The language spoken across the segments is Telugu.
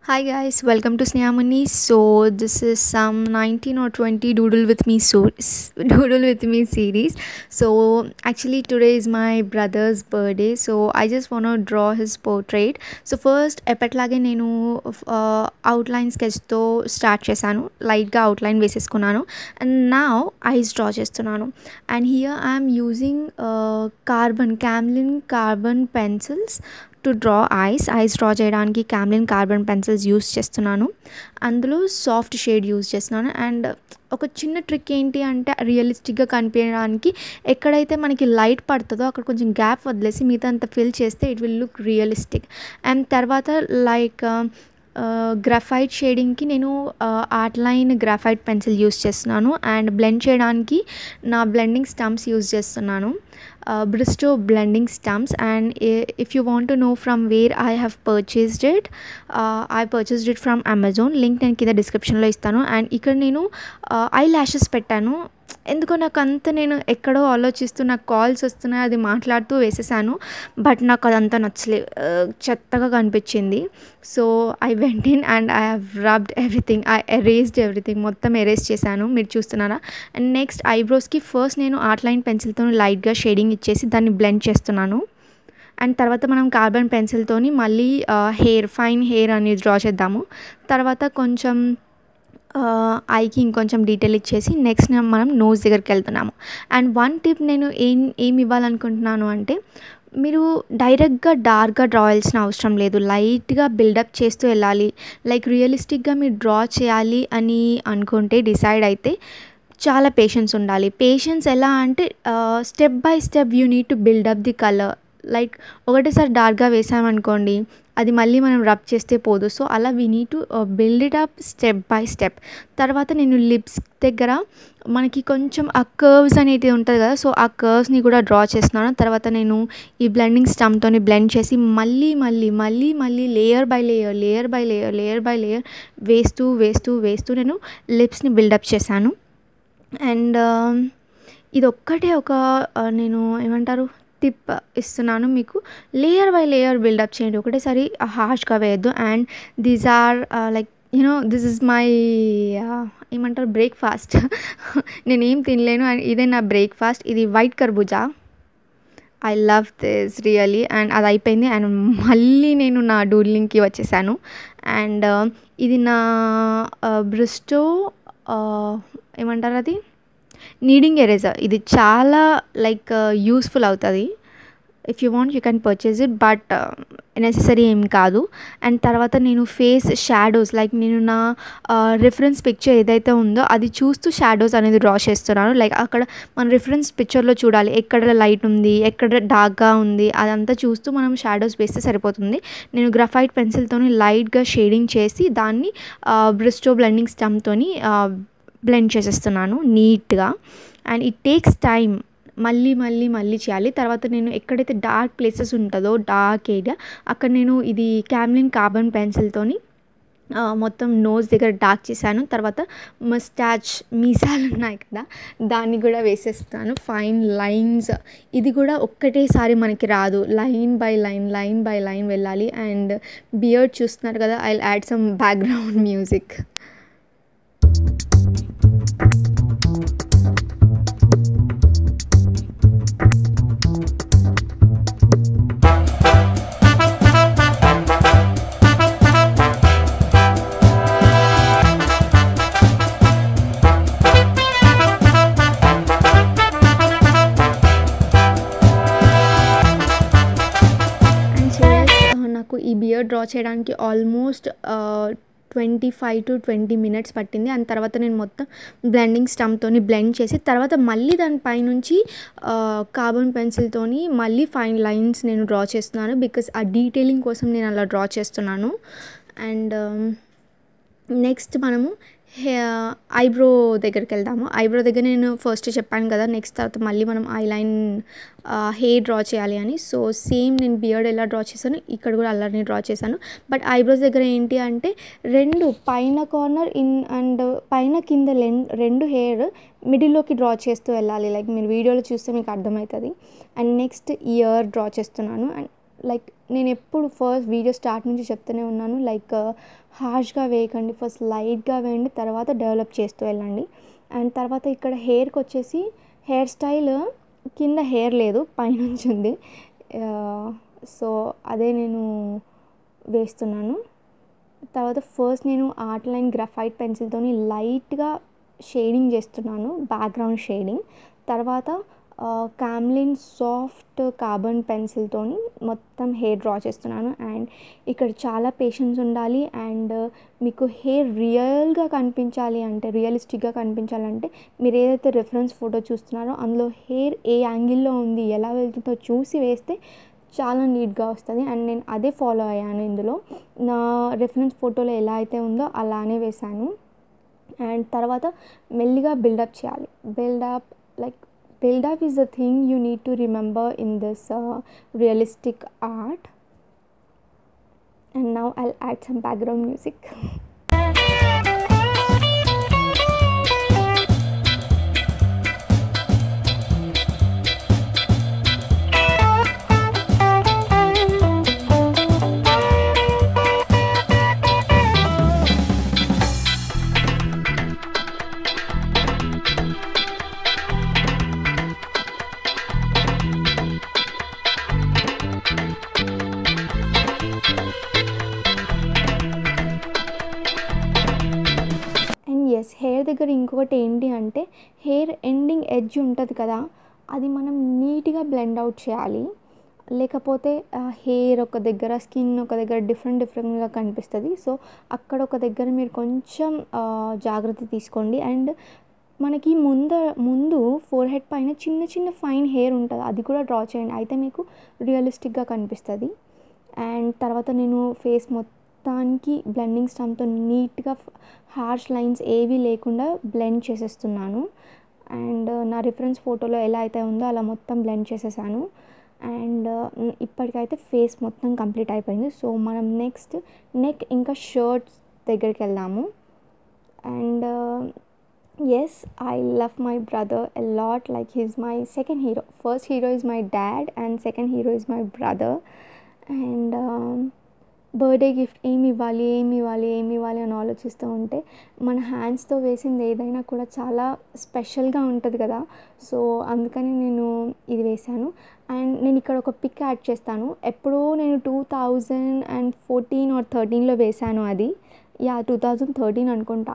Hi guys, welcome to Snehamani. So this is some 19 or 20 doodle with me doodle with me series. So actually today is my brother's birthday. So I just want to draw his portrait. So first ఎప్పట్లాగే నేను అవుట్లైన్ స్కెచ్తో స్టార్ట్ చేశాను, లైట్గా అవుట్లైన్ వేసేసుకున్నాను. అండ్ నా ఐస్ డ్రా చేస్తున్నాను. And here I'm using Camlin carbon pencils to draw ice draw చేయడానికి క్యామ్లిన్ కార్బన్ పెన్సిల్స్ యూస్ చేస్తున్నాను. అందులో సాఫ్ట్ షేడ్ యూస్ చేస్తున్నాను. అండ్ ఒక చిన్న ట్రిక్ ఏంటి అంటే రియలిస్టిక్గా కనిపించడానికి ఎక్కడైతే మనకి లైట్ పడుతుందో అక్కడ కొంచెం గ్యాప్ వదిలేసి మిగతా అంతా ఫిల్ చేస్తే it will look realistic. And తర్వాత లైక్ గ్రాఫైట్ షేడింగ్కి నేను art line graphite pencil use చేస్తున్నాను. అండ్ బ్లెండ్ చేయడానికి నా బ్లెండింగ్ స్టంప్స్ యూస్ చేస్తున్నాను, Bristow blending stumps. And if you want to know from where I have purchased it from Amazon. Link నేను కింద డిస్క్రిప్షన్లో ఇస్తాను. అండ్ ఇక్కడ నేను ఐ ల్యాషెస్ పెట్టాను. ఎందుకో నాకు అంత నేను ఎక్కడో ఆలోచిస్తూ నాకు కాల్స్ వస్తున్నాయి అది మాట్లాడుతూ వేసేసాను. బట్ నాకు అదంతా నచ్చలేదు, చెత్తగా కనిపించింది. So I went in and I have rubbed everything, I erased everything, మొత్తం ఎరేజ్ చేశాను. మీరు చూస్తున్నారా? అండ్ నెక్స్ట్ ఐబ్రోస్కి ఫస్ట్ నేను ఆర్ట్ లైన్ పెన్సిల్తో లైట్గా షేడింగ్ ఇచ్చేసి దాన్ని బ్లెండ్ చేస్తున్నాను. అండ్ తర్వాత మనం కార్బన్ పెన్సిల్తోని మళ్ళీ ఫైన్ హెయిర్ అనేది డ్రా చేద్దాము. తర్వాత కొంచెం ఐకి ఇంకొంచెం డీటెయిల్ ఇచ్చేసి నెక్స్ట్ మనం నోస్ దగ్గరికి వెళ్తున్నాము. అండ్ వన్ టిప్ నేను ఏమి ఇవ్వాలనుకుంటున్నాను అంటే, మీరు డైరెక్ట్గా డార్క్గా డ్రా చేయాల్సిన అవసరం లేదు, లైట్గా బిల్డప్ చేస్తూ వెళ్ళాలి. లైక్ రియలిస్టిక్గా మీరు డ్రా చేయాలి అని అనుకుంటే డిసైడ్ అయితే చాలా పేషెన్స్ ఉండాలి. పేషెన్స్ ఎలా అంటే step by step you need to buildup the colour. Like ఒకటేసారి డార్క్గా వేసామనుకోండి, అది మళ్ళీ మనం రబ్ చేస్తే పోదు. సో అలా we need to build it up step by step. తర్వాత నేను లిప్స్ దగ్గర మనకి కొంచెం ఆ కర్వ్స్ అనేది ఉంటుంది కదా, సో ఆ కర్వ్స్ని కూడా డ్రా చేస్తున్నాను. తర్వాత నేను ఈ బ్లెండింగ్ స్టంప్తో బ్లెండ్ చేసి మళ్ళీ మళ్ళీ మళ్ళీ మళ్ళీ లేయర్ బై లేయర్ వేస్తూ నేను లిప్స్ని బిల్డప్ చేశాను. అండ్ ఇది ఒక్కటే ఒక నేను ఏమంటారు టిప్ ఇస్తున్నాను మీకు, లేయర్ బై లేయర్ బిల్డప్ చేయండి, ఒకటేసారి హార్ష్గా వేయద్దు. And these are like this is my ఏమంటారు బ్రేక్ఫాస్ట్. నేనేం తినలేను అండ్ ఇదే నా బ్రేక్ఫాస్ట్. ఇది వైట్ కర్బూజా, I love this really. And అది అయిపోయింది. అండ్ మళ్ళీ నేను నా డూడ్లింగ్కి వచ్చేసాను. అండ్ ఇది నా బ్రిస్టో ఏమంటారు అది నీడింగ్ ఎరేజర్. ఇది చాలా లైక్ యూస్ఫుల్ అవుతుంది. If you want you can purchase it, but necessary ఏం కాదు. అండ్ తర్వాత నేను ఫేస్ షాడోస్, లైక్ నేను నా రిఫరెన్స్ పిక్చర్ ఏదైతే ఉందో అది చూస్తూ షాడోస్ అనేది డ్రా చేస్తున్నాను. లైక్ అక్కడ మన రిఫరెన్స్ పిక్చర్లో చూడాలి ఎక్కడ లైట్ ఉంది, ఎక్కడ డార్క్గా ఉంది, అదంతా చూస్తూ మనం షాడోస్ వేస్తే సరిపోతుంది. నేను గ్రాఫైట్ పెన్సిల్తో లైట్గా షేడింగ్ చేసి దాన్ని బ్రిస్టో బ్లెండింగ్ స్టంప్తో బ్లెండ్ చేసేస్తున్నాను నీట్గా. అండ్ ఇట్ టేక్స్ టైం, మళ్ళీ చేయాలి. తర్వాత నేను ఎక్కడైతే డార్క్ ప్లేసెస్ ఉంటుందో డార్క్ ఏరియా అక్కడ నేను ఇది క్యామ్లిన్ కార్బన్ పెన్సిల్తోని మొత్తం నోస్ దగ్గర డార్క్ చేశాను. తర్వాత మీసాలు ఉన్నాయి కదా, దాన్ని కూడా వేసేస్తాను. ఫైన్ లైన్స్, ఇది కూడా ఒక్కటేసారి మనకి రాదు, లైన్ బై లైన్ వెళ్ళాలి. అండ్ బియర్డ్ చూస్తున్నారు కదా, I will add some background music. నాకు ఈ బియర్డ్ డ్రా చేయడానికి ఆల్మోస్ట్ 25 to 20 minutes పట్టింది. అండ్ తర్వాత నేను మొత్తం బ్లెండింగ్ స్టంప్తో బ్లెండ్ చేసి తర్వాత మళ్ళీ దానిపైనుంచి కార్బన్ పెన్సిల్తోని మళ్ళీ ఫైన్ లైన్స్ నేను డ్రా చేస్తున్నాను, బికాస్ ఆ డీటెయిలింగ్ కోసం నేను అలా డ్రా చేస్తున్నాను. అండ్ నెక్స్ట్ మనము ఐబ్రో దగ్గరికి వెళ్దాము. ఐబ్రో దగ్గర నేను ఫస్ట్ చెప్పాను కదా, నెక్స్ట్ తర్వాత మళ్ళీ మనం ఐ లైన్ హెయిర్ డ్రా చేయాలి అని. సో సేమ్ నేను బియర్డ్ ఎలా డ్రా చేశాను ఇక్కడ కూడా అలానే డ్రా చేశాను. బట్ ఐబ్రోస్ దగ్గర ఏంటి అంటే రెండు పైన కార్నర్ అండ్ పైన కింద రెండు హెయిర్ మిడిల్లోకి డ్రా చేస్తూ వెళ్ళాలి. లైక్ మీరు వీడియోలో చూస్తే మీకు అర్థమవుతుంది. అండ్ నెక్స్ట్ ఇయర్ డ్రా చేస్తున్నాను. అండ్ లైక్ నేను ఎప్పుడు ఫస్ట్ వీడియో స్టార్ట్ నుంచి చెప్తూనే ఉన్నాను, లైక్ హార్ష్గా వేయకండి, ఫస్ట్ లైట్గా వేయండి, తర్వాత డెవలప్ చేస్తూ వెళ్ళండి. అండ్ తర్వాత ఇక్కడ హెయిర్కి వచ్చేసి హెయిర్ స్టైల్ కింద హెయిర్ లేదు, పైనుంచి ఉంది. సో అదే నేను వేస్తున్నాను. తర్వాత ఫస్ట్ నేను ఆర్ట్ లైన్ గ్రాఫైట్ పెన్సిల్తో లైట్గా షేడింగ్ చేస్తున్నాను, బ్యాక్గ్రౌండ్ షేడింగ్. తర్వాత కామ్లిన్ సాఫ్ట్ కార్బన్ పెన్సిల్తో మొత్తం హెయిర్ డ్రా చేస్తున్నాను. అండ్ ఇక్కడ చాలా పేషెన్స్ ఉండాలి. అండ్ మీకు హెయిర్ రియల్గా కనిపించాలి అంటే, రియలిస్టిక్గా కనిపించాలంటే, మీరు ఏదైతే రెఫరెన్స్ ఫోటో చూస్తున్నారో అందులో హెయిర్ ఏ యాంగిల్లో ఉంది, ఎలా వెళ్తుందో చూసి వేస్తే చాలా నీట్గా వస్తుంది. అండ్ నేను అదే ఫాలో అయ్యాను. ఇందులో నా రెఫరెన్స్ ఫోటోలో ఎలా అయితే ఉందో అలానే వేశాను. అండ్ తర్వాత మెల్లిగా బిల్డప్ చేయాలి. Build up is the thing you need to remember in this realistic art. And now I'll add some background music. Yes, hair దగ్గర ఇంకొకటి ఏంటి అంటే, హెయిర్ ఎండింగ్ ఎడ్జ్ ఉంటుంది కదా, అది మనం నీట్గా బ్లెండ్ అవుట్ చేయాలి. లేకపోతే హెయిర్ ఒక దగ్గర, స్కిన్ ఒక దగ్గర డిఫరెంట్గా కనిపిస్తుంది. సో అక్కడ ఒక దగ్గర మీరు కొంచెం జాగ్రత్త తీసుకోండి. అండ్ మనకి ముందు ఫోర్ హెడ్ పైన చిన్న చిన్న ఫైన్ హెయిర్ ఉంటుంది, అది కూడా డ్రా చేయండి, అయితే మీకు రియలిస్టిక్గా కనిపిస్తుంది. అండ్ తర్వాత నేను ఫేస్ మొత్తానికి బ్లెండింగ్ స్టంప్తో నీట్గా హార్ష్ లైన్స్ ఏవి లేకుండా బ్లెండ్ చేసేస్తున్నాను. అండ్ నా రిఫరెన్స్ ఫోటోలో ఎలా అయితే ఉందో అలా మొత్తం బ్లెండ్ చేసేసాను. అండ్ ఇప్పటికైతే ఫేస్ మొత్తం కంప్లీట్ అయిపోయింది. సో మనం నెక్స్ట్ నెక్ ఇంకా షర్ట్స్ దగ్గరికి వెళ్దాము. And yes, I love my brother a lot, like he's my second hero. First hero is my dad and second hero is my brother. And birthday gift ఏమి ఇవ్వాలి అని ఆలోచిస్తూ ఉంటే, మన హ్యాండ్స్తో వేసింది ఏదైనా కూడా చాలా స్పెషల్గా ఉంటుంది కదా. సో అందుకని నేను ఇది వేశాను. అండ్ నేను ఇక్కడ ఒక పిక్ యాడ్ చేస్తాను. ఎప్పుడో నేను 2014 or 13లో వేశాను అది. 2013 అనుకుంటా,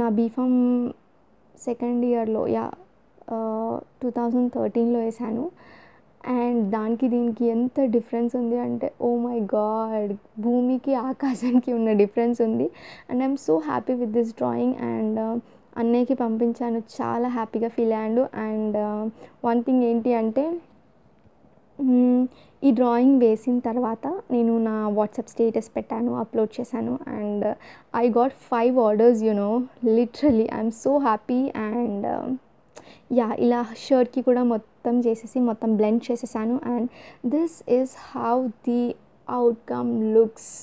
నా బీఫామ్ సెకండ్ ఇయర్లో. 2013లో వేశాను. అండ్ దానికి దీనికి ఎంత డిఫరెన్స్ ఉంది అంటే, ఓ మై గాడ్, భూమికి ఆకాశానికి ఉన్న డిఫరెన్స్ ఉంది. And I'm so happy with this drawing. And అన్నయ్యకి పంపించాను, చాలా హ్యాపీగా ఫీల్ అయ్యాడు. అండ్ వన్ థింగ్ ఏంటి అంటే, ఈ డ్రాయింగ్ వేసిన తర్వాత నేను నా వాట్సాప్ స్టేటస్ పెట్టాను, అప్లోడ్ చేశాను. And I got 5 orders, literally I'm so happy. And ఇలా షర్ట్కి కూడా మొత్తం చేసేసి మొత్తం బ్లెండ్ చేసేసాను. And this is how the outcome looks.